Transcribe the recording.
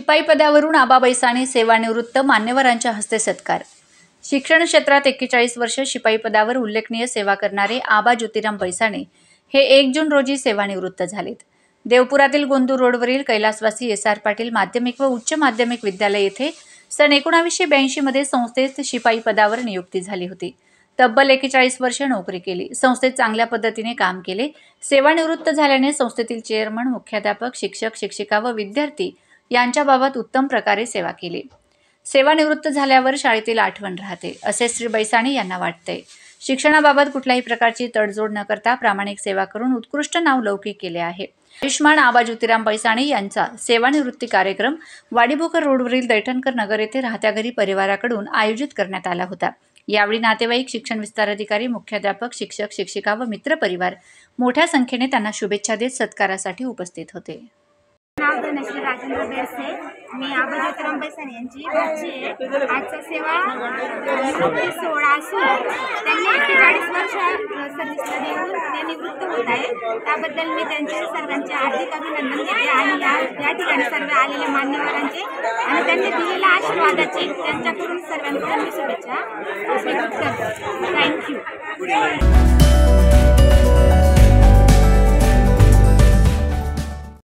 शिपाई पदावरून आबा बैसाणे सेवानिवृत्त मान्यवरांच्या हस्ते सत्कार। शिक्षण क्षेत्रात 41 वर्ष शिपाई पदावर उल्लेखनीय सेवा करणारे आबा ज्योतिराम बैसाणे हे 1 जून रोजी सेवानिवृत्त झालेत। देवपुरातील गोंदू रोडवरील कैलासवासी SR पाटील माध्यमिक व उच्च माध्यमिक विद्यालय येथे सन 1982 मध्ये संस्थेत शिपाई पदावर नियुक्ती झाली होती। तब्बल 41 वर्ष नोकरी केली। संस्थेत चांगल्या पद्धतीने काम केले। सेवानिवृत्त झाल्याने संस्थेतील चेअरमन, मुख्याध्यापक, शिक्षक, शिक्षिका व विद्यार्थी यांच्याबाबत उत्तम प्रकारे सेवा केली। सेवानिवृत्त झाल्यावर शाळेतील आठवण राहते असे श्री बैसाणे यांना वाटते। शिक्षणाबाबत कुठल्याही प्रकारची तडजोड न करता प्रामाणिक सेवा करून उत्कृष्ट नाव लौकिक केले आहे। आयुष्मान आबा ज्योतिराम बैसाणे यांचा सेवानिवृत्ती कार्यक्रम वाडीभोकर रोडवरील दैठणकर नगर येथे राहत्या घरी परिवाराकडून आयोजित करण्यात आला होता। यावेळी नातेवाईक, शिक्षण विस्तार अधिकारी, मुख्याध्यापक, शिक्षक, शिक्षिका व मित्रपरिवार मोठ्या संख्येने त्यांना शुभेच्छा देत सत्कारासाठी उपस्थित होते। नाव धनश्री राजेंद्र बेरसे, मी आबा ज्योतिराम बैसाणे यांची भाची आहे। आजचा सेवा निवृत्ती सोहळा असून त्यांनी 41 वर्ष सर्व्हिसला देऊन ते निवृत्त होत आहे। त्याबद्दल मी त्यांचे सर्वांचे हार्दिक अभिनंदन करते आणि या ठिकाणी सर्व आलेल्या मान्यवरांचे आणि त्यांनी दिलेल्या आशीर्वादाची त्यांच्याकडून सर्वांकडून मी शुभेच्छा स्वीकृत करते। थँक्यू।